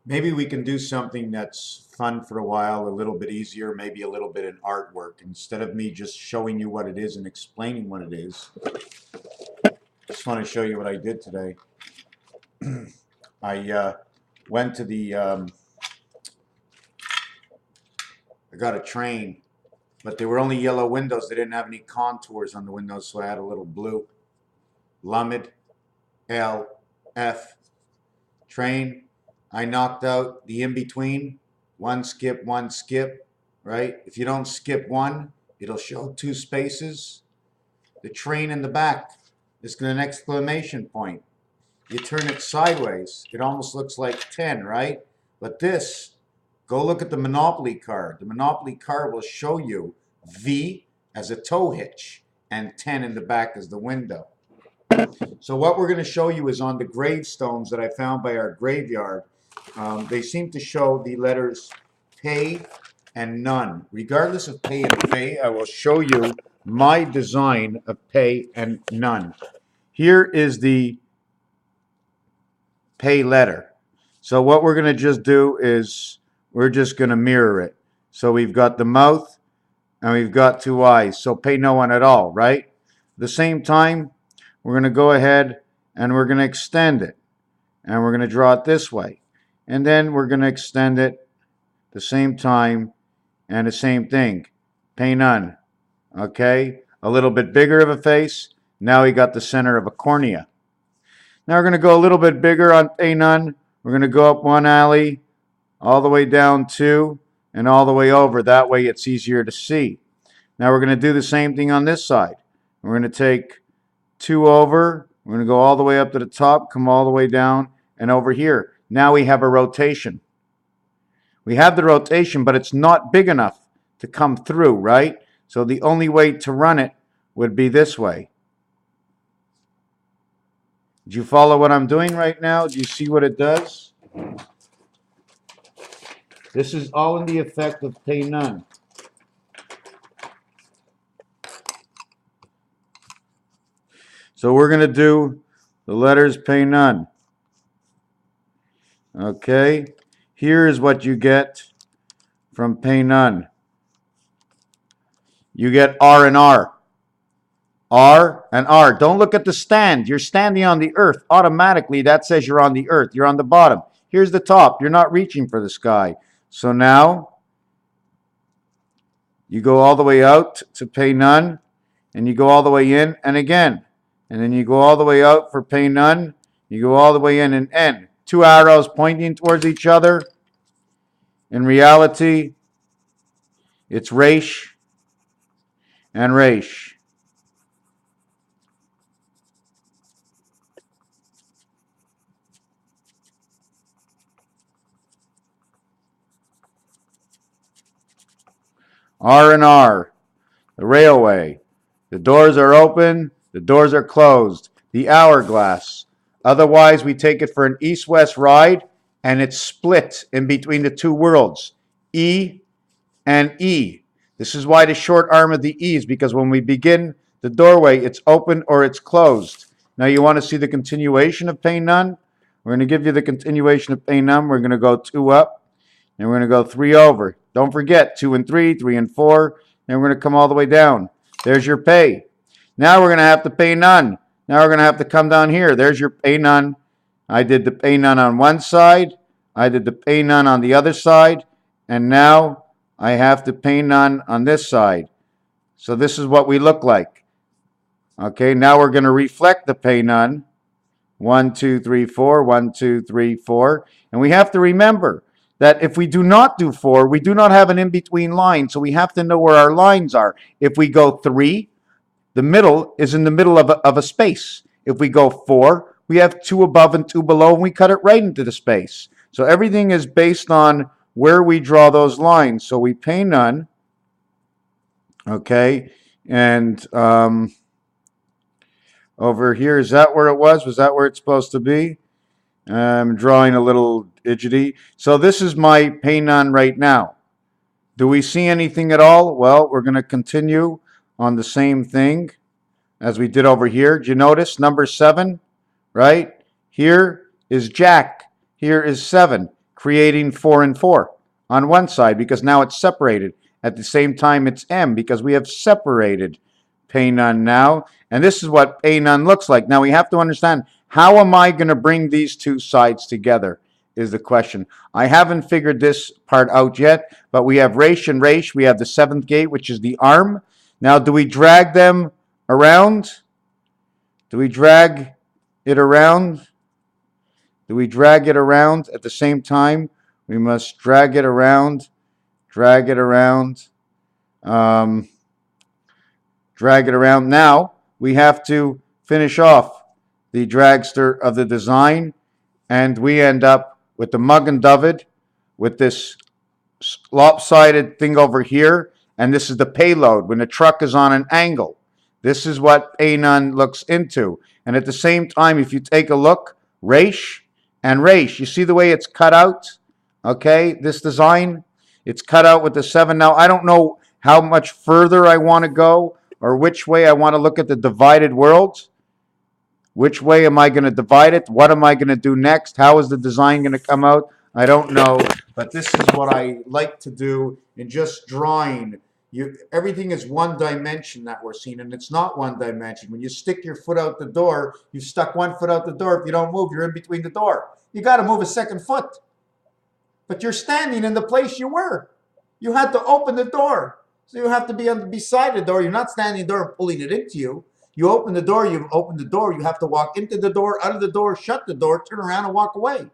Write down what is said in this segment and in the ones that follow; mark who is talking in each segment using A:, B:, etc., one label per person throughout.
A: Maybe we can do something that's fun for a while, a little bit easier, maybe a little bit in artwork. Instead of me just showing you what it is and explaining what it is, just want to show you what I did today. I went to I got a train, but they were only yellow windows. They didn't have any contours on the windows, so I had a little blue. Lumid, L, F, train. I knocked out the in-between, one skip, right? If you don't skip one, it'll show two spaces. The train in the back is an exclamation point. You turn it sideways, it almost looks like 10, right? But this, go look at the Monopoly card. The Monopoly card will show you V as a tow hitch and 10 in the back as the window. So what we're going to show you is on the gravestones that I found by our graveyard. They seem to show the letters pay and none. Regardless of pay and pay, I will show you my design of pay and none. Here is the pay letter. So what we're going to just do is we're just going to mirror it. So we've got the mouth and we've got two eyes. So pay no one at all, right? At the same time, we're going to go ahead and we're going to extend it. And we're going to draw it this way. And then we're going to extend it the same time and the same thing. Pay none. Okay? A little bit bigger of a face. Now we got the center of a cornea. Now we're going to go a little bit bigger on pay none. We're going to go up one alley, all the way down two, and all the way over. That way it's easier to see. Now we're going to do the same thing on this side. We're going to take two over. We're going to go all the way up to the top, come all the way down, and over here. Now we have a rotation. We have the rotation, but it's not big enough to come through, right? So the only way to run it would be this way. Do you follow what I'm doing right now? Do you see what it does? This is all in the effect of pay none. So we're going to do the letters pay none. Okay, here is what you get from pay none. You get R and R. R and R. Don't look at the stand. You're standing on the earth. Automatically, that says you're on the earth. You're on the bottom. Here's the top. You're not reaching for the sky. So now, you go all the way out to pay none, and you go all the way in and again. And then you go all the way out for pay none. You go all the way in and end. Two arrows pointing towards each other. In reality, it's Resh and Resh. R and R, the railway. The doors are open, the doors are closed. The hourglass. Otherwise, we take it for an east-west ride, and it's split in between the two worlds, E and E. This is why the short arm of the E is, because when we begin the doorway, it's open or it's closed. Now you want to see the continuation of pay none? We're going to give you the continuation of pay none. We're going to go two up, and we're going to go three over. Don't forget, 2 and 3, 3 and 4, and we're going to come all the way down. There's your pay. Now we're going to have to pay none. Now we're going to have to come down here. There's your pay none. I did the pay none on one side. I did the pay none on the other side. And now I have to pay none on this side. So this is what we look like. Okay, now we're going to reflect the pay none. 1, 2, 3, 4. 1, 2, 3, 4. And we have to remember that if we do not do 4, we do not have an in-between line. So we have to know where our lines are. If we go 3, the middle is in the middle of a space. If we go 4, we have 2 above and 2 below, and we cut it right into the space. So everything is based on where we draw those lines. So we pay none. Okay. And over here, is that where it was? Was that where it's supposed to be? I'm drawing a little idioty. So this is my pay none right now. Do we see anything at all? Well, we're going to continue on the same thing as we did over here. Do you notice number 7, right? Here is Jack. Here is 7. creating 4 and 4 on one side because now it's separated. At the same time, it's M because we have separated Pei Nun now. And this is what Pei Nun looks like. Now we have to understand, how am I going to bring these two sides together is the question. I haven't figured this part out yet, but we have Resh and Resh. We have the seventh gate, which is the arm. Now, do we drag them around? Do we drag it around? Do we drag it around at the same time? We must drag it around, drag it around, drag it around. Now, we have to finish off the dragster of the design, and we end up with the Magen David, with this lopsided thing over here, and this is the payload when the truck is on an angle. This is what Pei Nun looks into. And at the same time, if you take a look, Resh and Resh, you see the way it's cut out? Okay, this design, it's cut out with the 7. Now, I don't know how much further I want to go or which way I want to look at the divided worlds. Which way am I going to divide it? What am I going to do next? How is the design going to come out? I don't know, but this is what I like to do in just drawing. Everything is one dimension that we're seeing, and it's not one dimension. When you stick your foot out the door, you've stuck one foot out the door. If you don't move, you're in between the door. You got to move a second foot. But you're standing in the place you were. You had to open the door. So you have to be beside the door. You're not standing in the door and pulling it into you. You open the door, you've opened the door. You have to walk into the door, out of the door, shut the door, turn around and walk away.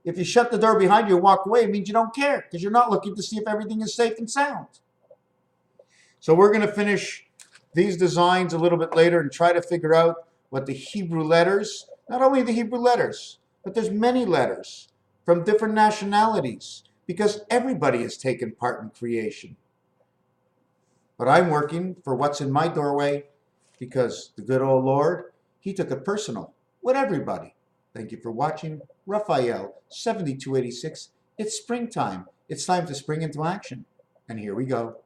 A: If you shut the door behind you and walk away, it means you don't care because you're not looking to see if everything is safe and sound. So we're going to finish these designs a little bit later and try to figure out what the Hebrew letters, not only the Hebrew letters, but there's many letters from different nationalities because everybody has taken part in creation. But I'm working for what's in my doorway because the good old Lord, he took it personal with everybody. Thank you for watching. Raphael, 7286. It's springtime. It's time to spring into action. And here we go.